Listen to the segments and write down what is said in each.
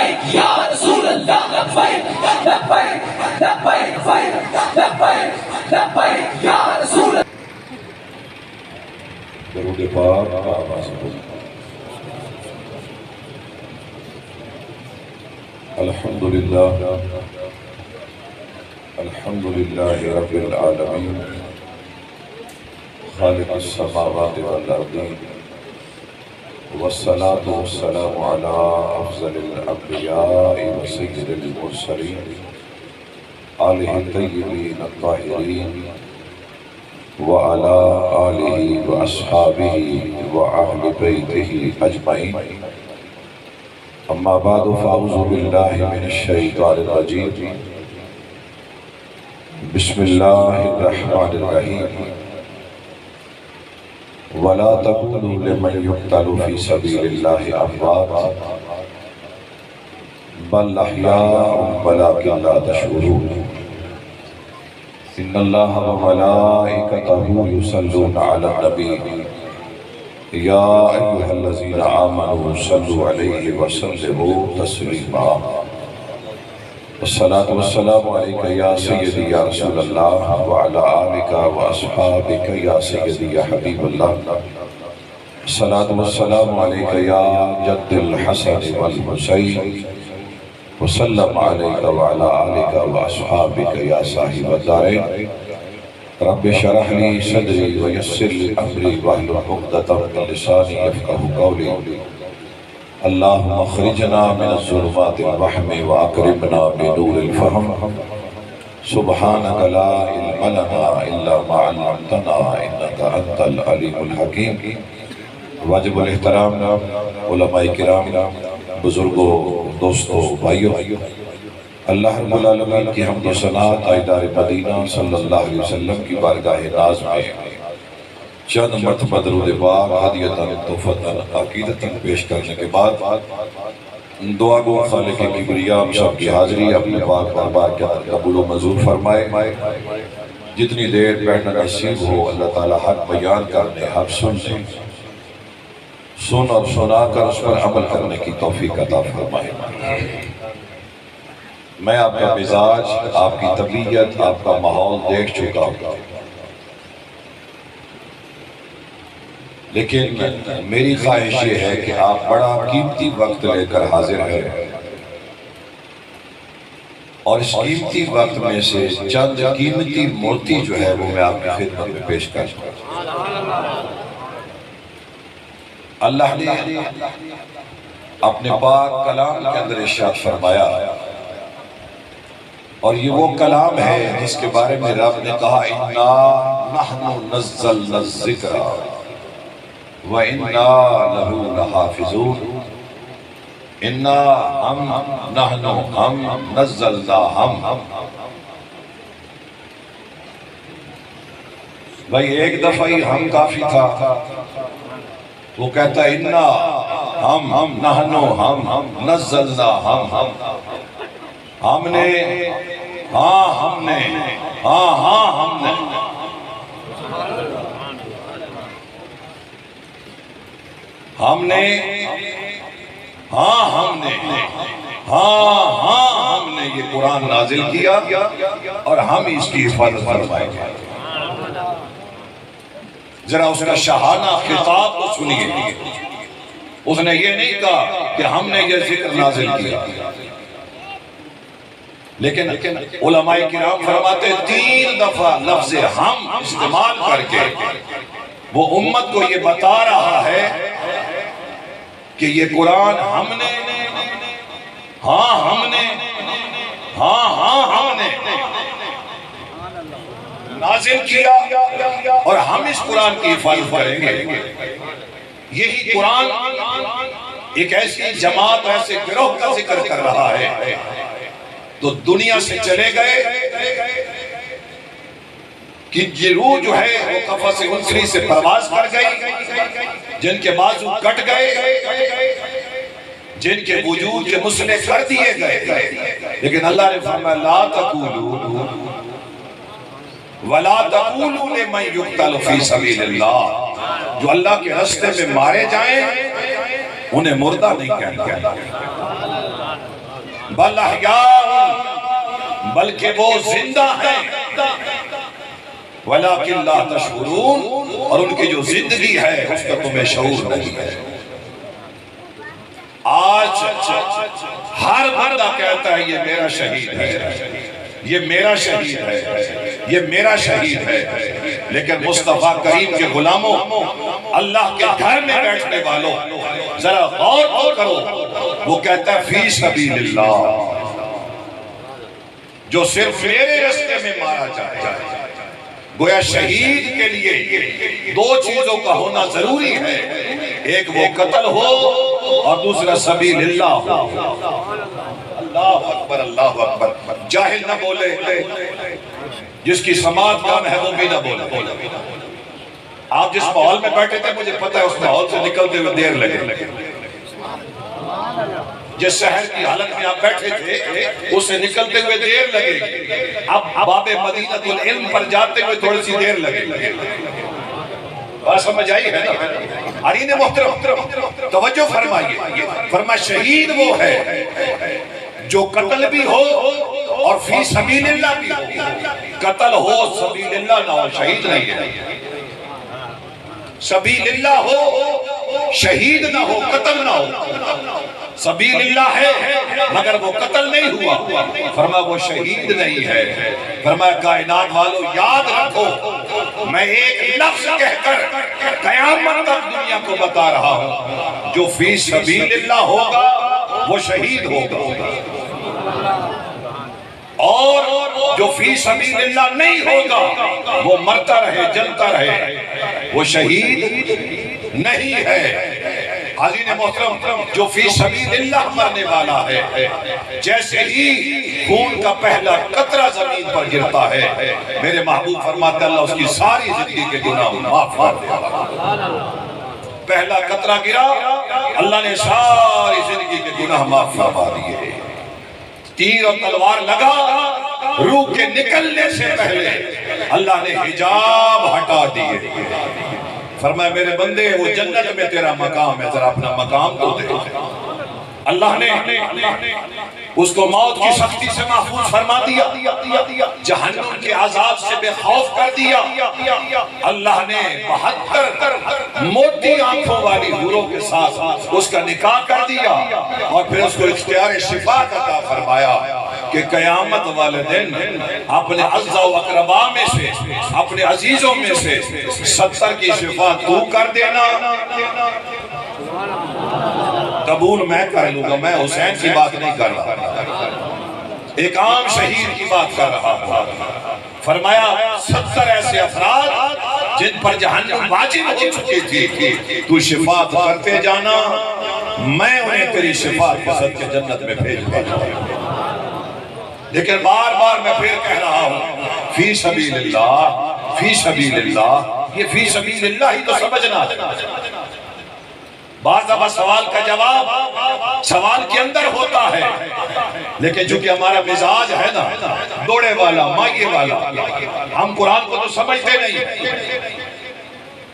لبیک یا رسول اللہ لبیک لبیک لبیک لبیک لبیک یا رسول اللہ. درود پاک آواز کو الحمدللہ رب العالمین خالق السماوات والارضین والصلاة والسلام على افضل الانبیاء وسید المرسلین آلہ الطیبین الطاہرین وعلى آلہ واصحابہ واہل بیتہ اجمعین. اما بعد فاعوذ باللہ من الشیطان الرجیم. بسم اللہ الرحمن الرحیم. ولا تقولوا لمن يقتل في سبيل الله اموات بل احیاء ولكن لا تشعرون. ان اللہ وملائکتہ یصلون علی النبی یا ایہا الذین آمنوا صلوا علیہ وسلموا تسلیما. والصلاة والسلام علیک یا سیدی یا رسول اللہ وعلی آلک واصحابک یا سیدی یا حبیب اللہ. والصلاة والسلام علیک یا جد الحسن والحسین وسلم علیک وعلی آلک واصحابک یا صاحب الدارین. رب اشرح لی صدری ویسر لی امری واحلل عقدۃ من لسانی یفقہوا قولی. اللہم اخرجنا من الظلمات الوہم واکرمنا بنور الفہم. سبحانک لا علم لنا الا ما علمتنا انک انت العلیم الحکیم. واجب الاحترام علماء کرام، بزرگوں، دوستوں، بھائیوں، اللہ رب العالمین کی حمد و ثنا تاجدار مدینہ صلی اللہ علیہ وسلم کی بارگاہ ناز میں چند مرتبہ درود پاک ہدیۃً تحفۃً عقیدتاً پیش کرنے کے بعد دعا گو خالق کبریا ہم سب کی حاضری اپنے پاک دربار کے اندر قبول و منظور فرمائے. جتنی دیر بیٹھنا نصیب ہو اللہ تعالی حق بیان کرنے، حق سننے، سن اور سنا کر اس پر عمل کرنے کی توفیق عطا فرمائے. میں آپ کا مزاج، آپ کی طبیعت، آپ کا ماحول دیکھ چکا ہوں، لیکن میری خواہش یہ ہے کہ آپ بڑا قیمتی وقت لے کر حاضر ہیں اور اس قیمتی وقت میں سے چند قیمتی موتی جو ہے وہ میں آپ کی خدمت میں پیش کرتا ہوں. اللہ نے اپنے پاک کلام کے اندر ارشاد فرمایا، اور یہ وہ کلام ہے جس کے بارے میں رب نے کہا اِنَّا نَحْنُ نَزَّلْنَا الذِّكْرَ وَإِنَّا لَهُ لَحَافِظُونَ. اِنَّا ہم نَزَّلْنَا ہم. بھائی ایک دفعہ ہی ہم کافی تھا. وہ کہتا ہے اِنَّا ہم نَحْنُ ہم نَزَّلْنَا ہم نے ہم نے یہ قرآن نازل کیا اور ہم اس کی حفاظت فرمائیں گے. ذرا اس کا شاہانہ خطاب کو سنیے. اس نے یہ نہیں کہا کہ ہم نے یہ ذکر نازل کیا، لیکن علماء کرام فرماتے 3 دفعہ لفظ ہم استعمال کر کے وہ امت کو یہ بتا رہا ہے کہ یہ قرآن ہم نے نازل کیا اور ہم اس قرآن کی حفاظت کریں گے. یہی قرآن ایک ایسی جماعت، ایسے گروہ کا ذکر کر رہا ہے تو دنیا سے چلے گئے کہ یہ روح جو ہے وہ قفص انسری سے پرواز کر گئی، جن کے بازو کٹ گئے، جن کے وجود کے مسئلے کر دیے گئے. لیکن اللہ نے فرمایا لا تقولوا ولا تقولوا لمن يقتل في سبيل اللہ، جو اللہ کے راستے میں مارے جائیں انہیں مردہ نہیں کہنا. بل احیاء، بلکہ وہ زندہ ہیں، ولیکن لا تشعرون، اور ان کی جو زندگی ہے اس کا تمہیں شعور نہیں ہے۔ آج ہر بندہ کہتا ہے یہ میرا شہید ہے، یہ میرا شہید ہے، یہ میرا شہید ہے، لیکن مصطفیٰ کریم کے غلاموں، اللہ کے گھر میں بیٹھنے والوں، ذرا غور تو کرو، وہ کہتا ہے فی سبیل اللہ، جو صرف میرے راستے میں مارا جائے۔ گویا شہید کے لیے دو چیزوں کا ہونا ضروری ہے، ایک وہ قتل ہو اور دوسرا سبیل اللہ ہو۔ اللہ اکبر، اللہ اکبر۔ جاہل نہ بولے، جس کی سماعت کام ہے وہ بھی نہ بولے۔ آپ جس ماحول میں بیٹھے تھے مجھے پتہ ہے اس ماحول سے نکلتے ہوئے دیر لگے، جس شہر کی حالت میں آپ بیٹھے تھے اس سے نکلتے ہوئے دیر لگے، اب باب مدینۃ العلم پر جاتے ہوئے تھوڑی سی دیر لگے۔ بات سمجھ آئی ہے نا؟ عرین محترم توجہ فرمائیے، فرمایا شہید وہ ہے جو قتل بھی ہو اور فی سبیل اللہ بھی ہو۔ قتل ہو سبیل اللہ نہ ہو، شہید نہیں ہے۔ سبیل اللہ ہو، شہید نہ ہو، قتل نہ ہو۔ سبیل اللہ ہے مگر وہ قتل نہیں ہوا، فرمایا وہ شہید نہیں ہے۔ فرمایا کائنات والو یاد رکھو، میں ایک لفظ کہہ کر قیامت تک دنیا کو بتا رہا ہوں، جو فی سبیل اللہ ہوگا وہ شہید ہوگا، اور جو فی سبیل اللہ نہیں ہوگا وہ مرتا رہے، جلتا رہے، وہ شہید نہیں ہے۔ حاضرین محترم، جو فی سبیل اللہ مرنے والا ہے، جیسے ہی خون کا پہلا قطرہ زمین پر گرتا ہے، میرے محبوب فرماتے اللہ اس کی ساری زندگی کے گناہ معاف کر دے۔ پہلا قطرہ گرا، اللہ نے ساری زندگی کے گناہ معاف فرما دیے۔ تیر اور تلوار لگا، روح کے نکلنے سے پہلے اللہ نے حجاب ہٹا دیے۔ فرمایا میرے بندے وہ جنت میں تیرا مقام ہے، ذرا اپنا مقام تو دیکھ۔ اللہ نے اس کو موت کی سختی سے محفوظ فرما دیا، جہنم کے عذاب سے بے خوف کر دیا۔ اللہ نے 72 موٹی آنکھوں والی حوروں کے ساتھ اس کا نکاح کر دیا، اور پھر اس کو اختیار شفاعت عطا فرمایا کہ قیامت والے دن اپنے اعزاء و اقرباء میں سے، اپنے عزیزوں میں سے 70 کی شفاعت تو کر دینا، قبول میں کر لوں گا۔ میں حسین کی بات نہیں کر رہا، ایک عام شہید کی بات کر رہا ہوں۔ فرمایا 70 ایسے افراد جن پر جہنم واجب ہو چکی تھی، تو شفاعت کرتے جانا، میں انہیں تیری شفاعت کے صدقے جنت میں بھیج دوں۔ لیکن بار بار میں پھر کہہ رہا ہوں، فی سبیل اللہ، فی سبیل اللہ، یہ فی سبیل اللہ ہی تو سمجھنا ہے۔ بعض دفعہ سوال کا جواب سوال کے اندر ہوتا ہے، لیکن چونکہ ہمارا مزاج ہے نا دوڑے والا، مائے والا، ہم قرآن کو تو سمجھتے نہیں۔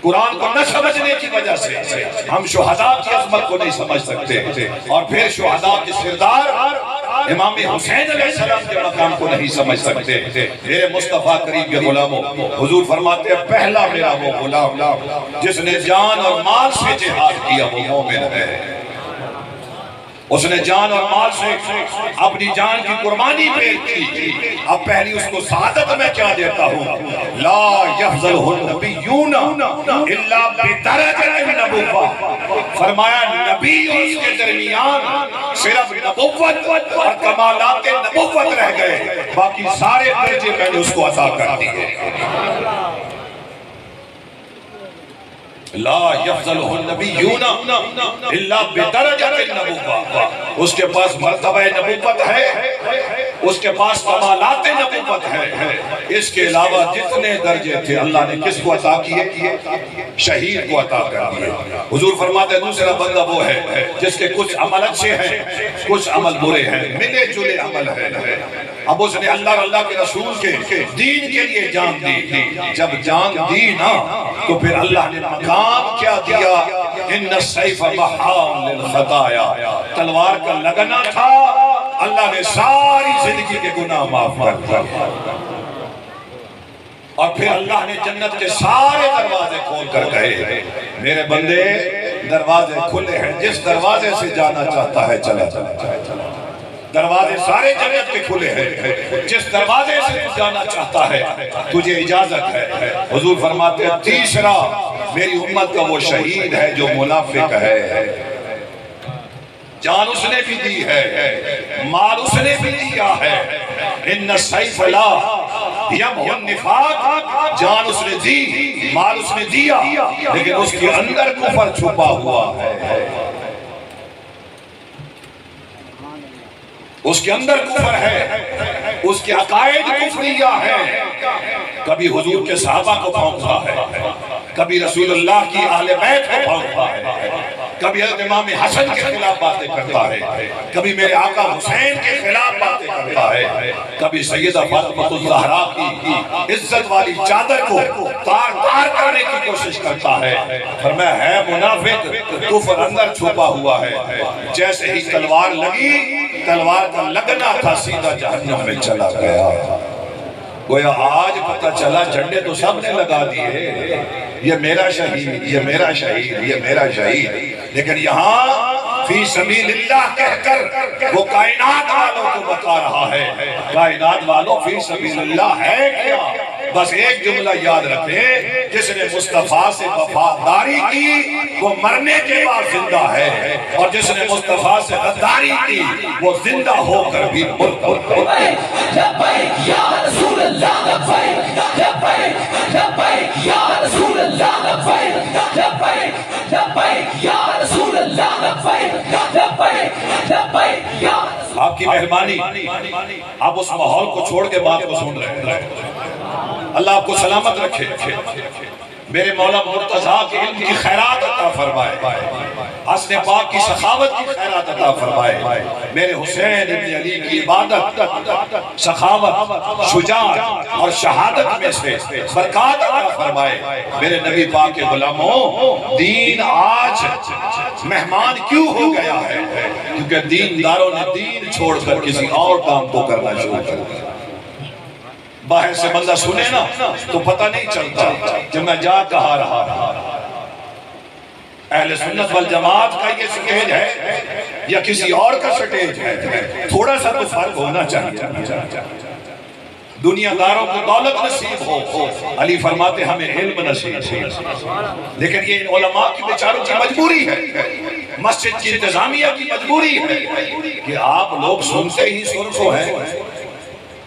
قرآن کو نہ سمجھنے کی وجہ سے ہم شہداء کی عظمت کو نہیں سمجھ سکتے، اور پھر شہداء کے سردار امام حسین علیہ السلام کے مقام کو نہیں سمجھ سکتے۔ میرے مصطفیٰ کریم کے غلاموں، حضور فرماتے ہیں پہلا میرا وہ غلام جس نے جان اور مال سے جہاد کیا وہ مومن ہے۔ اس نے جان اور مال سے اپنی جان کی قربانی پیش کی۔ اب پہلی اس کو سعادت میں کیا دیتا ہوں، لا یفضلہ النبیون الا بدرجۃ النبوہ۔ فرمایا نبی اور اس کے درمیان صرف نبوت اور کمالات نبوت رہ گئے، باقی سارے درجے میں نے اس کو عطا کر دیے۔ لا یفضلہ النبیون الا بدرجۃ النبوہ۔ اس کے پاس مرتبہ نبوت ہے، اس کے پاس کمالات نبوت ہے، اس کے علاوہ جتنے درجے تھے اللہ نے کس کو عطا کیے؟ شہید کو عطا کر دیے۔ حضور فرماتے ہیں دوسرا بندہ وہ ہے جس کے کچھ عمل اچھے ہیں، کچھ عمل برے ہیں، ملے جلے عمل ہے۔ اب اس نے اللہ اور اللہ کے رسول کے دین کے لیے جان دی، جب جان دی نا تو پھر اللہ نے مقام کیا دیا، ان السیف محام للخطایا، تلوار کا لگنا تھا ساری زندگی کے گناہ معاف کر دیا، اور پھر اللہ نے جنت کے سارے دروازے کھول کر کہے میرے بندے دروازے کھلے ہیں، جس دروازے سے جانا چاہتا ہے چلا چلا۔ دروازے سارے جنت کے کھلے ہیں، جس دروازے سے تو جانا چاہتا ہے تجھے اجازت ہے۔ حضور فرماتے ہیں تیسرا میری امت کا وہ شہید ہے جو منافق ہے، جان اس نے بھی دی ہے، مال اس نے بھی دیا ہے، ان السیف لا یمحو النفاق، جان اس نے دی، مال اس نے دیا، لیکن اس کے اندر کفر چھپا ہوا ہے، اس کے اندر کفر ہے، اس کے عقائد کفریہ ہے، کبھی حضور کے صحابہ کو پھونکتا ہے، کبھی رسول اللہ کی اہل بیت کو پھونکتا ہے، کبھی حضرت امام حسن کے خلاف باتیں کرتا ہے، کبھی میرے آقا حسین کے خلاف باتیں کرتا ہے، کبھی سیدہ فاطمہ الزہرا کی عزت والی چادر کو تار تار کرنے کی کوشش کرتا ہے۔ فرمایا ہے منافق، کفر اندر چھپا ہوا ہے، جیسے ہی تلوار لگی، تلوار کا لگنا تھا سیدھا جہنم میں چلا گیا۔ گویا آج پتہ چلا جھنڈے تو سب نے لگا دیے، یہ میرا شہید، یہ میرا شہید، یہ میرا شہید، لیکن یہاں فی سبیل اللہ کہہ کر وہ کائنات والوں کو بتا رہا ہے، کائنات والوں فی سبیل اللہ ہے کیا؟ بس ایک جملہ یاد رکھیں، جس نے مصطفیٰ سے وفاداری کی وہ مرنے کے بعد زندہ ہے، اور جس نے مصطفیٰ سے غداری کی وہ زندہ ہو کر بھی مرتد ہے۔ لبیک یا رسول اللہ، لبیک لبیک لبیک یا رسول اللہ، لبیک لبیک لبیک یا رسول اللہ، لبیک لبیک لبیک یا۔ آپ کی مہربانی، آپ اس ماحول کو چھوڑ کے بات کو سن رہے ہیں، اللہ آپ کو سلامت رکھے، میرے مولا مرتضیٰ کے علم کی خیرات عطا فرمائے، حسن پاک کی سخاوت کی خیرات عطا فرمائے، میرے حسین ابن علی کی عبادت، سخاوت، شجاعت اور شہادت میں سے برکات عطا فرمائے۔ میرے نبی پاک کے غلاموں، دین آج مہمان کیوں ہو گیا ہے؟ کیونکہ دینداروں نے دین چھوڑ کر کسی اور کام کو کرنا شروع کر دیا۔ باہر سے بندہ سنے نا تو پتہ نہیں چلتا، جب میں جا کہا رہا اہل سنت والجماعت کا یہ سٹیج ہے یا کسی اور کا سٹیج ہے، تھوڑا سا تو فرق ہونا چاہیے۔ دنیا داروں کو دولت نصیب ہو، علی فرماتے ہمیں علم نصیب ہو، لیکن یہ علماء کی بیچاروں کی مجبوری ہے، مسجد کی انتظامیہ کی مجبوری ہے کہ آپ لوگ سنتے ہی سن کو ہیں،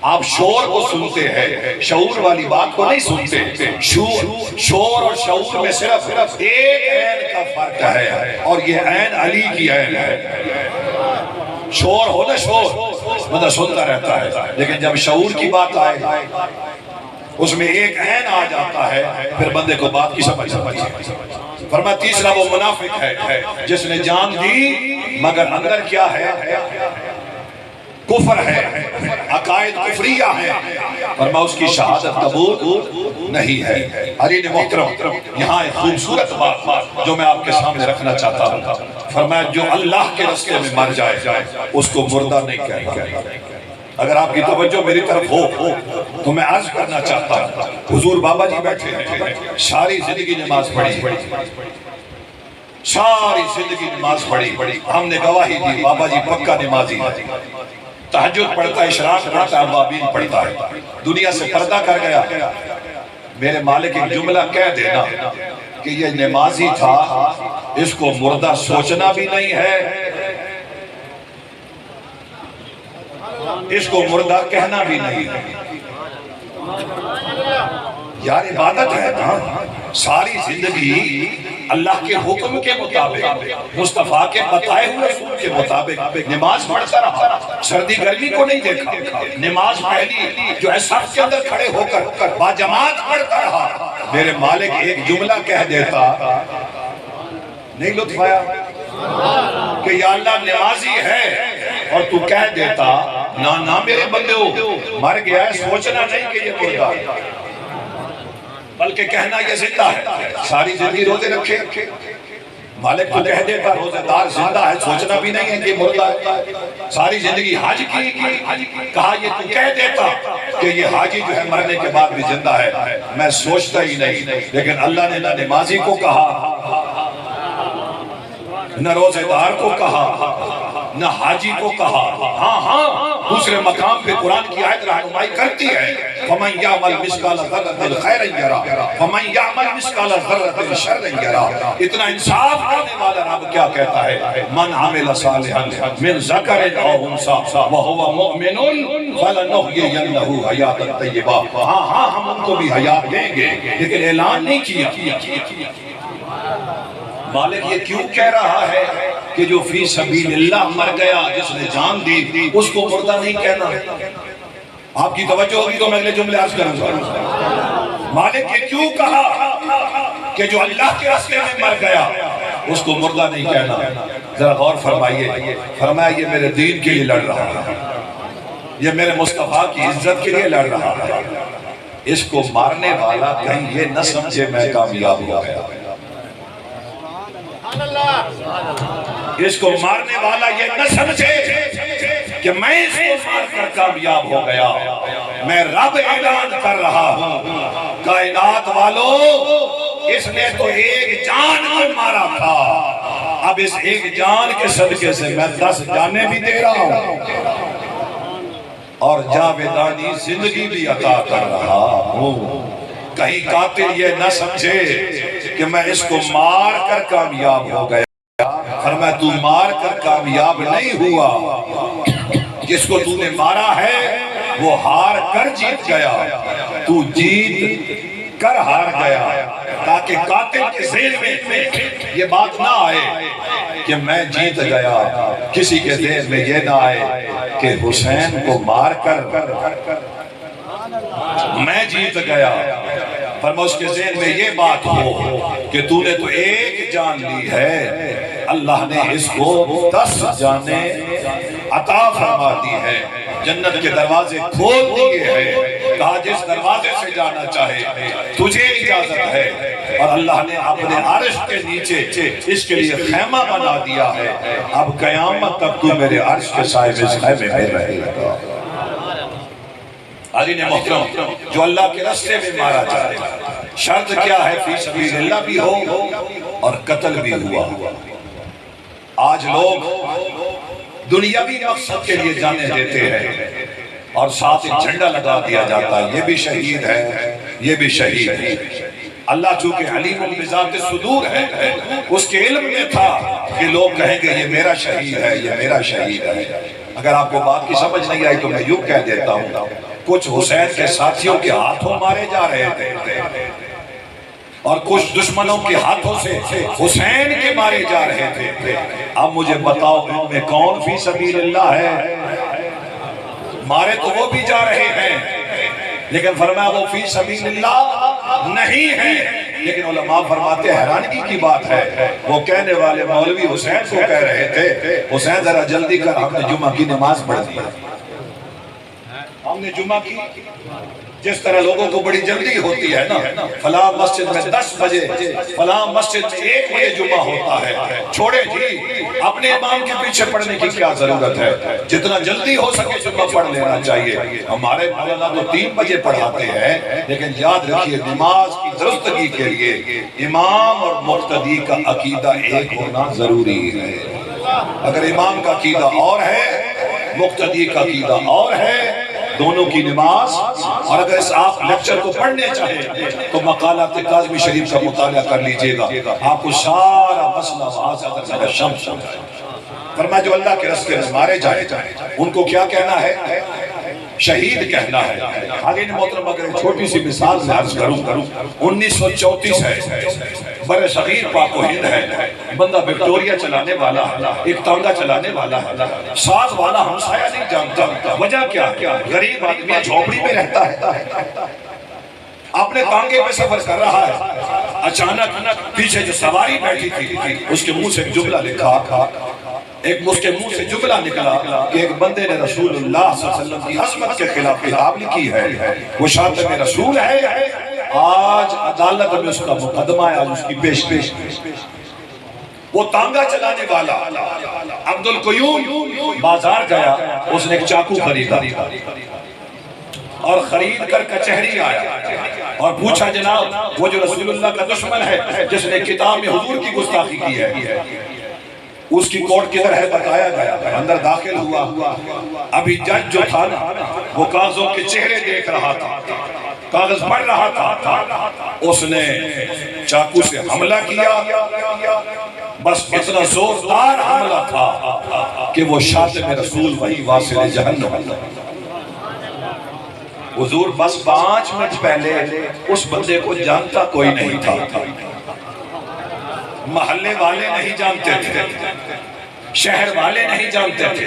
آپ شور کو سنتے ہیں، شعور والی بات کو نہیں سنتے۔ شور اور شعور میں صرف ایک عین کا فرق ہے، اور یہ عین علی کی عین ہے۔ شور ہو نا شور، بندہ سنتا رہتا ہے، لیکن جب شعور کی بات آئے اس میں ایک عین آ جاتا ہے، پھر بندے کو بات کی سمجھ آتی ہے۔ فرمایا تیسرا وہ منافق ہے جس نے جان دی مگر اندر کیا ہے؟ کفر ہے، عقائد کفریہ ہے، فرمایا اس کی شہادت قبول نہیں ہے۔ علی نے محترم یہاں ایک خوبصورت بات جو میں آپ کے سامنے رکھنا چاہتا ہوں، فرمایا جو اللہ کے راستے میں مر جائے اس کو مردہ نہیں کہتا۔ اگر آپ کی توجہ میری طرف ہو تو میں عرض کرنا چاہتا ہوں، حضور بابا جی بیٹھے ہیں، ساری زندگی نماز پڑھی، ساری زندگی نماز پڑھی، ہم نے گواہی دی بابا جی پکا نمازی ہے، تہجد پڑھتا ہے، اشراق پڑھتا ہے، اوابین پڑھتا ہے، دنیا سے پردہ کر گیا۔ میرے مالک ایک جملہ کہہ دینا کہ یہ نمازی تھا، اس کو مردہ سوچنا بھی نہیں ہے، اس کو مردہ کہنا بھی نہیں ہے۔ یار عبادت ہے نا، ساری زندگی اللہ کے حکم کے مطابق، مصطفیٰ کے بتائے ہوئے اصول کے مطابق نماز پڑھتا رہا، سردی گرمی کو نہیں دیکھا، نماز پہلی جو ہے صف کے اندر کھڑے ہو کر با جماعت پڑھتا رہا۔ میرے مالک ایک جملہ کہہ دیتا، نہیں لطف آیا کہ یا اللہ نمازی ہے، اور تو کہہ دیتا نا میرے بندے ہو، مر گیا ہے، سوچنا نہیں کہ یہ مردہ ہے، بلکہ کہنا یہ زندہ ہے۔ ساری زندگی روزے رکھے، مالک تو کہہ دیتا روزہ دار زندہ ہے، سوچنا بھی نہیں ہے کہ مردہ ہے، ساری زندگی حج کی، کہا یہ تو کہہ دیتا کہ یہ حاجی جو ہے مرنے کے بعد بھی زندہ ہے، میں سوچتا ہی نہیں۔ لیکن اللہ نے نہ نمازی کو کہا، نہ روزہ دار کو کہا، نہ حاجی کو کہا۔ ہاں دوسرے مقام پہ قرآن کی آیت رہنمائی کرتی ہے، فَمَنْ يَعْمَلْ مِثْقَالَ ذَرَّةٍ خَيْرًا يَرَهُ وَمَنْ يَعْمَلْ مِثْقَالَ ذَرَّةٍ شَرًّا يَرَهُ۔ اتنا انصاف کرنے والا رب کیا کہتا ہے؟ مَنْ عَمِلَ صَالِحًا مِنْ ذَكَرٍ أَوْ أُنثىٰ وَهُوَ مُؤْمِنٌ فَلَنُحْيِيَنَّهُ حَيَاةً طَيِّبَةً۔ ہاں ہم ان کو بھی حیات دیں گے، لیکن اعلان نہیں کیا۔ مالک یہ کیوں کہہ رہا ہے کہ جو فی سبیل اللہ مر گیا، جس نے جان دی، اس کو مردہ نہیں کہنا؟ آپ کی توجہ ہوگی تو میں اگلے جملے عرض کروں گا۔ مالک یہ کیوں کہا کہ جو اللہ کے راستے میں مر گیا اس کو مردہ نہیں کہنا؟ ذرا غور فرمائیے۔ فرمایا یہ میرے دین کے لیے لڑ رہا ہے، یہ میرے مصطفیٰ کی عزت کے لیے لڑ رہا ہے، اس کو مارنے والا کہیں یہ نہ سمجھے میں کامیاب ہو گیا، اس کو مارنے والا یہ نہ سمجھے کہ میں اس کو مار کر کامیاب ہو گیا۔ میں رب اعلان کر رہا ہوں، کائنات والو، اس نے تو ایک جان کو مارا تھا، اب اس ایک جان کے صدقے سے میں 10 جانیں بھی دے رہا ہوں اور جاویدانی زندگی بھی عطا کر رہا ہوں۔ کہیں قاتل یہ نہ سمجھے کہ میں اس کو مار کر کامیاب ہو گیا۔ فرمایا تو مار کر کامیاب نہیں ہوا، جس کو تو نے مارا ہے وہ ہار کر جیت گیا، تو جیت کر ہار گیا، تاکہ قاتل کے ذہن میں یہ بات نہ آئے کہ میں جیت گیا، کسی کے ذہن میں یہ نہ آئے کہ حسین کو مار کر میں جیت گیا۔ فرمایا اس کے ذہن میں یہ بات ہو کہ تو نے تو ایک جان لی ہے، اللہ نے اس کو 10 جانیں عطا فرما دی ہے، جنت کے دروازے کھول دیے ہیں، کہا جس دروازے سے جانا چاہے تجھے اجازت ہے، اور اللہ نے اپنے عرش کے نیچے اس کے لیے خیمہ بنا دیا ہے، اب قیامت تک تو میرے عرش کے سائے میں اس خیمے میں رہے گا۔ عزیز محترم، جو اللہ کے راستے میں مارا جائے، شرط کیا ہے؟ فی سبیل اللہ بھی ہو اور قتل بھی ہوا۔ آج لوگ دنیاوی مقصد کے لیے جانے دیتے ہیں اور ساتھ ایک جھنڈا لگا دیا جاتا ہے، یہ بھی شہید ہے، یہ بھی شہید ہے۔ اللہ چونکہ علیم بذات الصدور ہے، اس کے علم میں تھا کہ لوگ کہیں گے یہ میرا شہید ہے، یہ میرا شہید ہے۔ اگر آپ کو بات کی سمجھ نہیں آئی تو میں یوں کہہ دیتا ہوں، کچھ حسین کے ساتھیوں کے ہاتھوں مارے جا رہے تھے اور کچھ دشمنوں کے ہاتھوں سے حسین کے مارے جا رہے تھے۔ اب مجھے بتاؤ ان میں کون فی سبیل اللہ ہے؟ مارے تو وہ بھی جا رہے ہیں، لیکن فرمایا وہ فی سبیل اللہ نہیں ہے۔ لیکن علماء فرماتے ہیں حیرانگی کی بات ہے، وہ کہنے والے مولوی حسین کو کہہ رہے تھے حسین ذرا جلدی کر، ہم نے جمعہ کی نماز پڑھ دی، ہم نے جمعہ کی۔ جس طرح لوگوں کو بڑی جلدی ہوتی ہے نا، فلاں مسجد میں 10 بجے، فلاں مسجد میں 1 بجے جمعہ ہوتا ہے، چھوڑے جی اپنے امام کے پیچھے پڑھنے کی کیا ضرورت ہے، جتنا جلدی ہو سکے جمعہ پڑھ لینا چاہیے۔ ہمارے مولانا تو 3 بجے پڑھاتے ہیں، لیکن یاد رکھیے نماز کی درستگی کے لیے امام اور مقتدی کا عقیدہ ایک ہونا ضروری ہے۔ اگر امام کا عقیدہ اور ہے، مقتدی کا عقیدہ اور ہے، دونوں کی نماز، اور اگر اس آپ لیکچر کو پڑھنے چاہیں تو مقالات کاظمی شریف کا مطالعہ کر لیجئے گا، آپ کو سارا مسئلہ وہاں شمس فرمایا جو اللہ کے راستے میں مارے جائیں ان کو کیا کہنا ہے؟ شہید کہنا ہے۔ حالین محترم اگر ایک چھوٹی سی مثال میں عرض کروں، 1934 ہے، بر صغیر پاک و ہند ہے، بندہ وکٹوریا چلانے والا ہے، ایک تانگا چلانے والا ہے، ساتھ والا ہمسایہ نہیں جانتا، وجہ کیا ہے؟ غریب آدمی جھوپڑی میں رہتا ہے، اپنے تانگے پہ سفر کر رہا ہے، اچانک پیچھے جو سواری بیٹھی تھی اس کے منہ سے ایک جملہ لکھا، اس کے منہ سے جملہ نکلا کہ ایک بندے نے رسول اللہ صلی اللہ علیہ وسلم کی عظمت کے خلاف کتاب لکھی ہے، وہ شاتم رسول ہے، آج عدالت میں اس کا مقدمہ ہے، آج اس کی پیش وہ تانگا چلانے والا عبد القیوم بازار گیا، اس نے ایک چاقو خریدا اور خرید کر کچہری آیا اور پوچھا جناب وہ جو رسول اللہ کا دشمن ہے جس نے کتاب میں حضور کی گستاخی کی ہے اس کی کوٹ کدھر ہے بتایا گیا، اندر داخل ہوا، ابھی جج جو تھا نا وہ کاغذوں کے چہرے دیکھ رہا تھا، کاغذ پڑھ رہا تھا، اس نے چاقو سے حملہ کیا، بس اتنا زوردار حملہ تھا کہ وہ شاتم رسول وہی واصل جہنم۔ حضور بس 5 منٹ پہلے اس بندے کو جانتا کوئی نہیں تھا، محلے والے نہیں جانتے تھے، شہر والے نہیں جانتے تھے،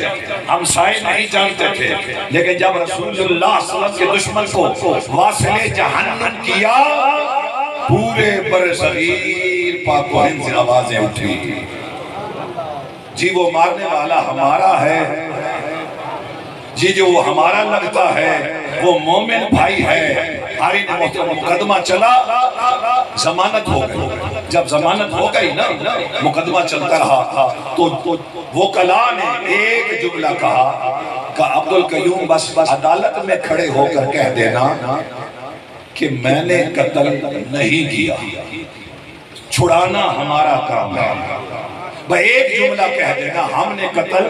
ہمسائے نہیں جانتے تھے، لیکن جب رسول اللہ صلی اللہ علیہ وسلم کے دشمن کو واصل جہنم کیا، پورے برصغیر پاک و ہند سے آوازیں اٹھی، جی وہ مارنے والا ہمارا ہے، جی جو وہ ہمارا لگتا ہے وہ مومن بھائی ہے۔ ہاری نے مقدمہ چلا، ضمانت ہو گئی، جب ضمانت ہو گئی نا مقدمہ چلتا رہا تو وکلاء نے ایک جملہ کہا کہ عبد القیوم بس عدالت میں کھڑے ہو کر کہہ دینا کہ میں نے قتل نہیں کیا، چھڑانا ہمارا کام ہے، ایک جملہ کہہ دینا ہم نے قتل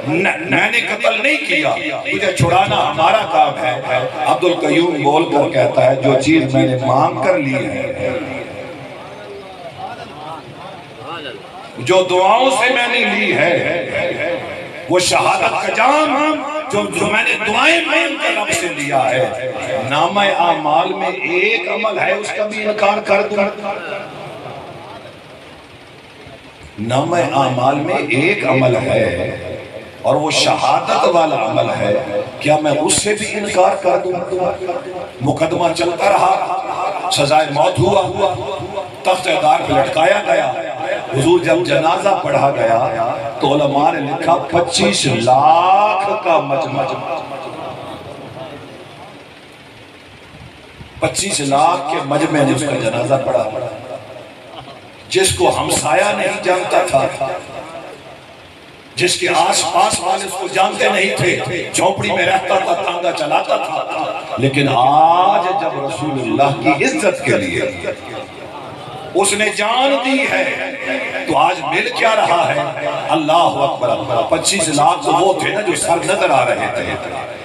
میں نے قتل نہیں کیا، تجھے چھڑانا ہمارا کام ہے۔ عبد القیوم بول کر کہتا ہے جو چیز میں نے مانگ کر لی ہے، جو دعاؤں سے میں نے لی ہے، وہ شہادت کا جام جو میں نے دعائیں مانگ کر رب سے لیا ہے، نامہ اعمال میں ایک عمل ہے اس کا بھی انکار کر دوں، نامہ اعمال میں ایک عمل ہے اور وہ شہادت والا عمل ہے، کیا میں اس سے بھی انکار کر دوں؟ مقدمہ چلتا رہا، سزائے موت ہوا، تخت دار پہ لٹکایا گیا۔ حضور جب جنازہ پڑھا گیا تو علماء نے لکھا 25 لاکھ کا مجمع، 25 لاکھ کے مجمع نے اس کا جنازہ پڑھا، جس کو ہمسایہ نہیں جانتا تھا، جس کے آس پاس والے اس کو جانتے نہیں تھے، جھونپڑی میں رہتا تھا، تانگا چلاتا تھا، لیکن آج جب رسول اللہ کی عزت کے لیے اس نے جان دی ہے تو آج مل کیا رہا ہے؟ اللہ اکبر۔ 25 لاکھ تو وہ تھے نا جو سر نظر آ رہے تھے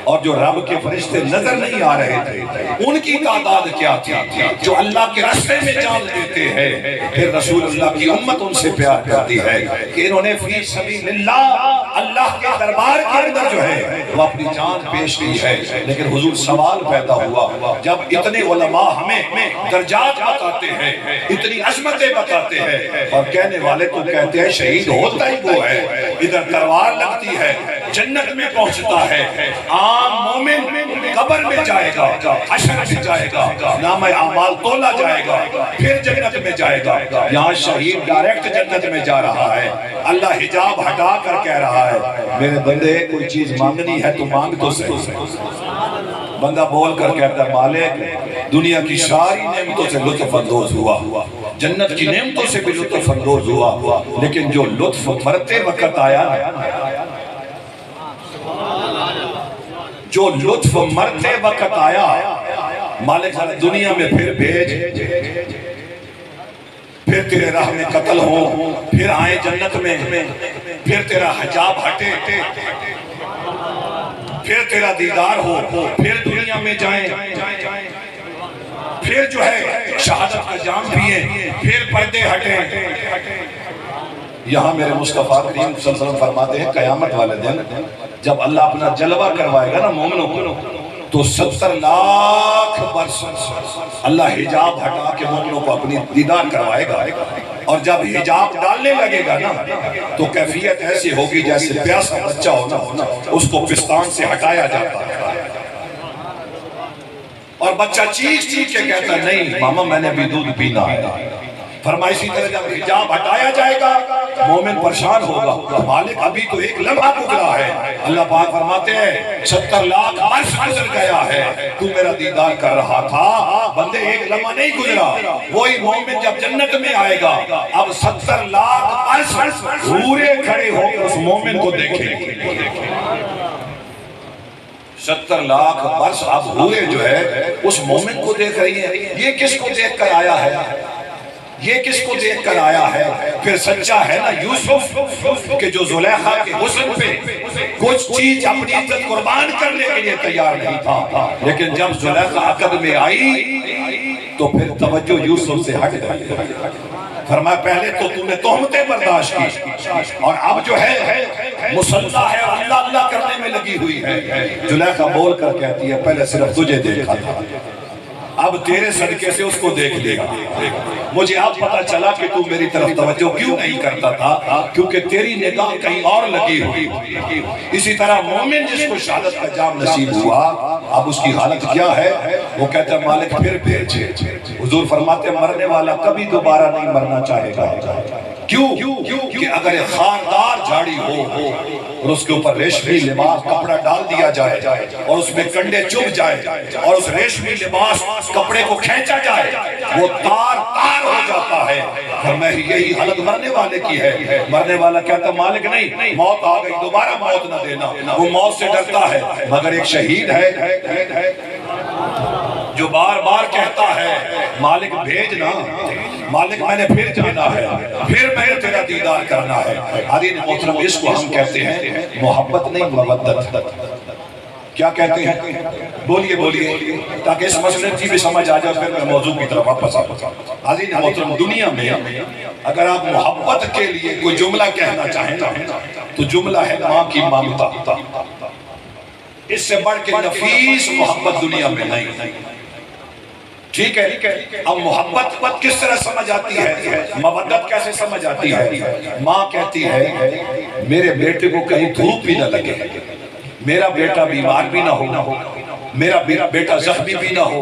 اور جو رب کے فرشتے نظر نہیں آ رہے تھے، ان کی تعداد کیا تھی جو اللہ کے راستے میں جان دیتے ہیں، پھر رسول اللہ کی امت ان سے پیار کرتی ہے کہ انہوں نے فی سبیل اللہ اللہ کے دربار کے اندر جو ہے وہ اپنی جان پیش کی ہے۔ لیکن حضور سوال پیدا ہوا جب اتنے علماء ہمیں درجات بتاتے ہیں، اتنی عظمتیں بتاتے ہیں اور کہنے والے تو کہتے ہیں شہید ہوتا ہی وہ ہے، ادھر تلوار لگتی ہے جنت میں پہنچتا ہے، عام مومن قبر میں جائے گا، حشر میں جائے گا، نامہ اعمال تولا جائے گا، پھر جنت میں جائے گا۔ یہاں شہید ڈائریکٹ جنت میں جا رہا ہے، اللہ حجاب ہٹا کر کہہ رہا ہے میرے بندے کوئی چیز مانگنی ہے تو مانگ تو صحیح۔ بندہ بول کر کہتا ہے مالک دنیا کی ساری نعمتوں سے لطف اندوز ہوا، جنت کی نعمتوں سے بھی لطف اندوز ہوا، لیکن جو لطف مرتے وقت آیا، جو لطف مرتے وقت آیا، مالک دنیا میں پھر بھیج، پھر تیرے راہ میں قتل ہو، پھر آئے جنت میں، پھر تیرا حجاب ہٹے، پھر تیرا دیدار ہو، پھر دنیا میں جائیں، پھر جو ہے شہادت کا جام پیئیں، پھر پردے ہٹیں۔ یہاں میرے مصطفیٰ کریم صلی اللہ علیہ وسلم فرماتے ہیں قیامت والے دن جب اللہ اپنا جلوہ کروائے گا نا مومنوں کو تو 70 لاکھ برس اللہ حجاب ہٹا کے مومنوں کو اپنی دیدار کروائے گا، اور جب حجاب ڈالنے لگے گا نا تو کیفیت ایسی ہوگی جیسے پیاسا بچہ ہونا اس کو پستان سے ہٹایا جاتا ہے اور بچہ چیخ چیخ کے کہتا ہے نہیں ماما میں نے بھی دودھ پینا ہے، فرمایا اسی طرح جب حجاب ہٹایا جائے گا مومن پریشان ہوگا، مالک ابھی تو ایک لمحہ گزرا ہے، اللہ پاک فرماتے ہیں 70 لاکھ عرص گزر گیا ہے، تو میرا دیدار کر رہا تھا بندے، ایک لمحہ نہیں گزرا۔ وہی مومن جب جنت میں آئے گا اب 70 لاکھ عرص حوریں کھڑے ہو کر اس مومن کو دیکھیں گے، 70 لاکھ عرص اب حوریں جو ہے اس مومن کو دیکھ رہی ہیں۔ یہ کس کو دیکھ کر آیا ہے؟ یہ کس کو دیکھ کر آیا ہے؟ پھر سچا ہے نا یوسف کہ جو زلیخا کے حسن پہ کچھ چیز اپنی عزت قربان کرنے کے لیے تیار نہیں تھا، لیکن جب زلیخا عقد میں آئی تو پھر توجہ یوسف سے ہٹ گئی۔ فرمایا پہلے تو تم نے تہمتیں برداشت کی اور اب جو ہے مسلح ہے اور اللہ اللہ کرنے میں لگی ہوئی ہے۔ زلیخا بول کر کہتی ہے پہلے صرف تجھے دیکھا تھا، اب تیرے صدقے سے اس کو دیکھ لے گا۔ مجھے اب پتا چلا کہ تو میری طرف توجہ کیوں نہیں کرتا تھا، کیونکہ تیری نگاہ کہیں اور لگی ہوئی۔ اسی طرح مومن جس کو شہادت کا جام نصیب ہوا اب اس کی حالت کیا ہے؟ وہ کہتا ہے مالک پھر بھیجے۔ حضور فرماتے ہیں مرنے والا کبھی دوبارہ نہیں مرنا چاہے گا۔ کیوں؟ کہ اگر ایک خاردار جھاڑی ہو اور اس کے اوپر ریشمی لباس کپڑا ڈال دیا جائے اور اس میں کنڈے چبھ جائے اور اس ریشمی لباس کپڑے کو کھینچا جائے وہ تار تار ہو جاتا ہے۔ فرمایا یہی حالت مرنے والے کی ہے۔ مرنے والا کہتا مالک نہیں، موت آ گئی دوبارہ موت نہ دینا، وہ موت سے ڈرتا ہے۔ مگر ایک شہید ہے جو بار بار کہتا ہے مالک بھیجنا، مالک میں نے پھر جانا ہے، پھر میں نے تیرا دیدار کرنا ہے۔ حضرت محترم اس کو ہم کہتے ہیں محبت نہیں مودت۔ کیا کہتے ہیں؟ بولیے بولیے تاکہ اس مسئلے کی بھی سمجھ آ جائے، پھر میں موضوع کی طرف واپس آ جاؤں۔ حضرت محترم دنیا میں اگر آپ محبت کے لیے کوئی جملہ کہنا چاہیں تو جملہ ہے ماں کی ممتا۔ اس سے بڑھ کے نفیس محبت دنیا میں نہیں۔ ٹھیک ہے، اب محبت کس طرح سمجھ آتی ہے، مودت کیسے سمجھ آتی ہے؟ ماں کہتی ہے میرے بیٹے کو کہیں دھوپ بھی نہ لگے، میرا بیٹا بیمار بھی نہ ہو، میرا بیٹا زخمی بھی نہ ہو،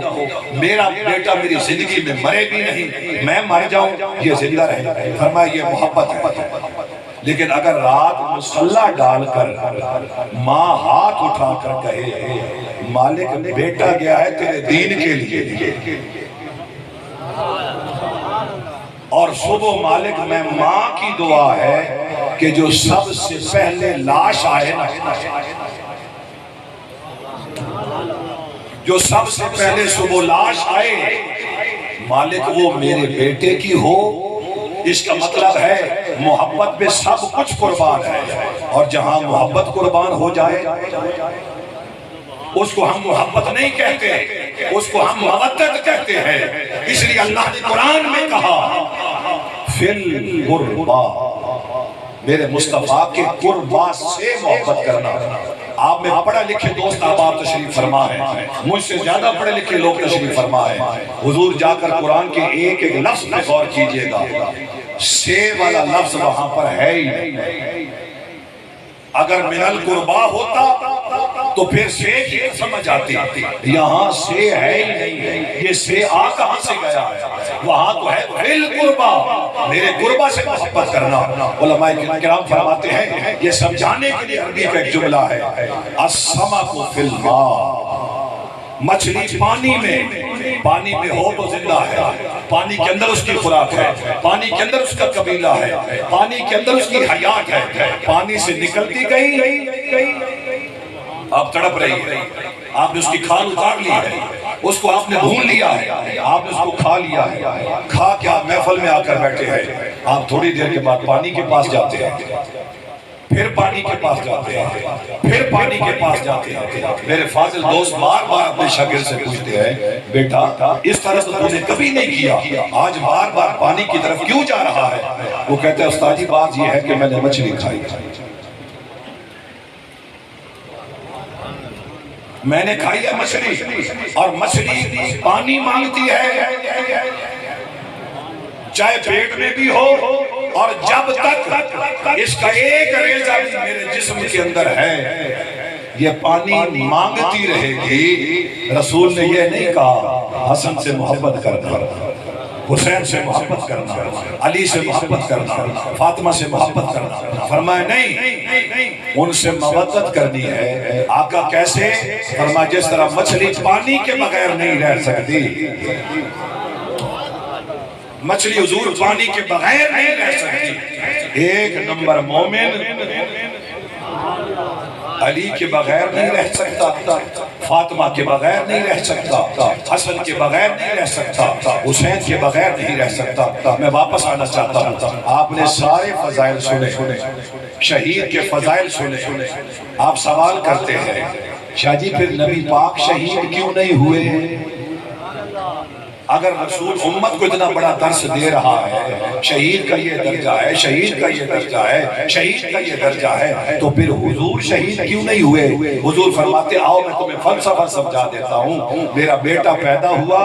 میرا بیٹا میری زندگی میں مرے بھی نہیں، میں مر جاؤں یہ زندہ رہے۔ فرمایا یہ محبت ہے۔ لیکن اگر رات مصلح ڈال کر ماں ہاتھ اٹھا کر کہے مالک بیٹا گیا ہے تیرے دین کے لیے، اور صبح مالک میں ماں کی دعا ہے کہ جو سب سے پہلے لاش آئے نا، جو سب سے پہلے صبح لاش آئے مالک وہ میرے بیٹے کی ہو، اس کا مطلب ہے محبت پہ سب کچھ قربان ہے، اور جہاں محبت قربان ہو جائے اس کو ہم محبت نہیں کہتے، اس کو ہم مودت کہتے ہیں۔ اس لیے اللہ نے قرآن میں کہا فی القربا، میرے مصطفیٰ کے قربا سے محبت کرنا۔ آپ میں پڑھا لکھے دوست احباب تشریف فرما ہے، مجھ سے زیادہ پڑھے لکھے لوگ تشریف فرما ہے۔ حضور جا کر قرآن کے ایک ایک لفظ میں غور کیجئے گا، سے والا لفظ وہاں پر ہے ہی نہیں۔ اگر من القربا ہوتا تو پھر سے کی سمجھ آتی، یہاں سے ہے ہی نہیں، یہ سے آ کہاں سے گیا ہے؟ وہاں تو ہے فی القربا، میرے قربا سے محبت کرنا۔ علماء کرام فرماتے ہیں یہ سمجھانے کے لیے عربی کا ایک جملہ ہے السمک فی الماء، مچھلی پانی میں ہو تو زندہ ہے، پانی کے اندر اس کی خوراک ہے، پانی کے اندر اس کا قبیلہ ہے، پانی کے اندر اس کی حیات ہے، پانی سے نکلتی گئی آپ تڑپ رہی ہے، آپ نے اس کی کھال اتار لی ہے، اس کو آپ نے بھون لیا ہے، آپ نے اس کو کھا لیا ہے، کھا کے آپ محفل میں آ کر بیٹھے ہیں، آپ تھوڑی دیر کے بعد پانی کے پاس جاتے ہیں، پھر پانی کے پاس جاتے ہیں، پھر پانی کے پاس جاتے ہیں۔ میرے فاضل دوست بار بار اپنے شاگرد سے پوچھتے ہیں بیٹا اس طرح تو تم نے کبھی نہیں کیا، آج بار بار پانی کی طرف کیوں جا رہا ہے؟ وہ کہتے ہیں استاد جی بات یہ ہے کہ میں نے مچھلی کھائی، میں نے کھائی ہے مچھلی، اور مچھلی پانی مانگتی ہے، چاہے پیٹ میں بھی ہو، اور جب تک اس کا ایک ریزہ بھی میرے جسم کے اندر ہے یہ پانی مانگتی رہے گی۔ رسول نے یہ نہیں کہا حسن سے محبت کرنا، حسین سے محبت کرنا، علی سے محبت کرنا، فاطمہ سے محبت کرنا۔ فرمایا نہیں، ان سے مودت کرنی ہے۔ آقا کیسے؟ فرمایا جس طرح مچھلی پانی کے بغیر نہیں رہ سکتی، مچھلی حضور پانی کے بغیر نہیں رہ سکتی۔ ایک نمبر مومن علی کے بغیر نہیں رہ سکتا، فاطمہ کے بغیر نہیں رہ سکتا، حسن کے بغیر نہیں رہ سکتا، حسین کے بغیر نہیں رہ سکتا۔ میں واپس آنا چاہتا ہوں، آپ نے سارے فضائل سنے، شہید کے فضائل سنے۔ آپ سوال کرتے ہیں شاہ جی پھر نبی پاک شہید کیوں نہیں ہوئے؟ اگر رسول امت کو اتنا بڑا درس دے رہا ہے، شہید کا یہ درجہ ہے، شہید کا یہ درجہ ہے، شہید کا یہ درجہ ہے، تو پھر حضور شہید کیوں نہیں ہوئے؟ حضور فرماتے آؤ میں تمہیں فلسفہ سمجھا دیتا ہوں۔ میرا بیٹا پیدا ہوا،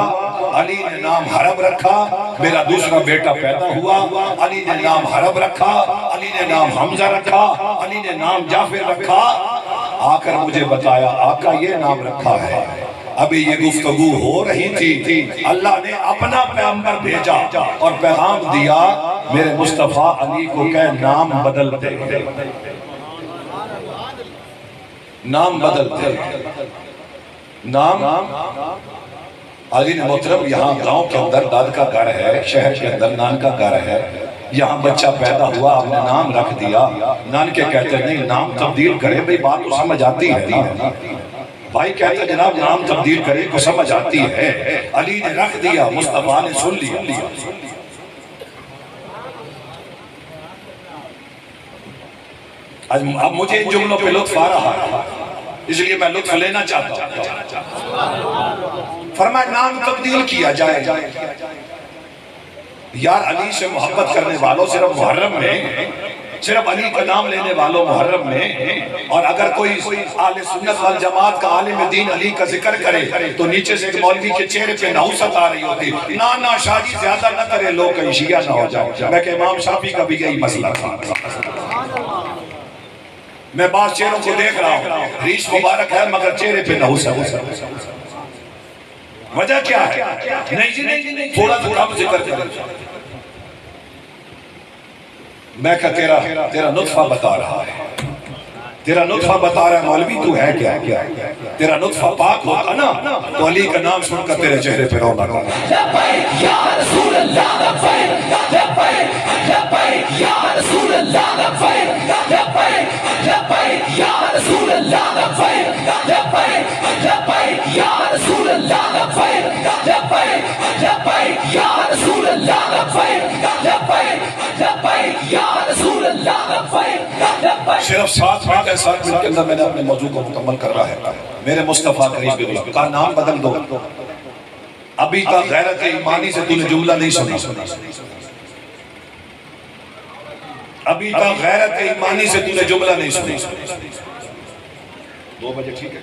علی نے نام حرب رکھا، میرا دوسرا بیٹا پیدا ہوا، علی نے نام حرب رکھا، علی نے نام حمزہ رکھا، علی نے نام جعفر رکھا۔ آ کر مجھے بتایا آقا یہ نام رکھا ہے۔ ابھی یہ گفتگو ہو رہی تھی، اللہ نے اپنا پیغمبر بھیجا اور پیغام دیا میرے مصطفیٰ علی کو کہ نام بدل دے، نام بدل دے۔ نام علی نے محترم یہاں گاؤں کے اندر داد کا گھر ہے، شہر کے اندر نان کا گھر ہے، یہاں بچہ پیدا ہوا آپ نے نام رکھ دیا۔ نان کے کہتے ہیں نہیں نام تبدیل کرے، بھئی بات تو سمجھ آتی ہے نا۔ بھائی کہتے ہیں جناب نام تبدیل کرے کو سمجھ آتی ہے۔ علی نے رکھ دیا، مصطفیٰ نے سن لیا۔ اب مجھے ان جملوں پہ لطف آ رہا ہے، اس لیے میں لطف لینا چاہتا ہوں۔ فرمایا نام تبدیل کیا جائے۔ یار علی سے محبت کرنے والوں صرف محرم میں، صرف علی کا نام لینے والوں محرم میں، اور اگر کوئی اہل سنت والجماعت کا عالم دین علی کا ذکر کرے تو نیچے سے ایک مولوی کے چہرے پہ نحوست آ رہی ہوتی، نا شاہ جی زیادہ نہ کرے لوگ کہیں شیعہ نہ ہو جائے۔ میں کہ امام شافعی کا بھی یہی مسئلہ تھا۔ میں بعض چہروں کو دیکھ رہا ہوں، ریش مبارک ہے مگر چہرے پہ نحوست ہے۔ وجہ کیا ہے؟ نہیں جی نہیں، تھوڑا تھوڑا ذکر کریں۔ میں کہا تیرا نطفہ بتا رہا ہے، تیرا نطفہ بتا رہا ہے مولوی تو ہے کیا؟ تیرا نطفہ پاک ہوتا نا تو علی کا نام سن کر تیرے چہرے پہ رونق آتا۔ لبیک یا رسول اللہ لبیک، لبیک لبیک یا رسول اللہ لبیک، لبیک لبیک یا رسول اللہ لبیک، لبیک لبیک یا رسول اللہ لبیک، لبیک لبیک یا رسول اللہ لبیک، لبیک لبیک یا رسول اللہ لبیک۔ صرف 7 منٹ ہے، 7 منٹ کے اندر میں نے اپنے موضوع کو مکمل کر رہا ہے۔ میرے مصطفیٰ کریم کا نام بدل دو۔ ابھی تک غیرت ایمانی سے تو نے جملہ نہیں سنا، ابھی تک غیرت ایمانی سے تو نے جملہ نہیں سنا۔ 2 بجے ٹھیک ہے،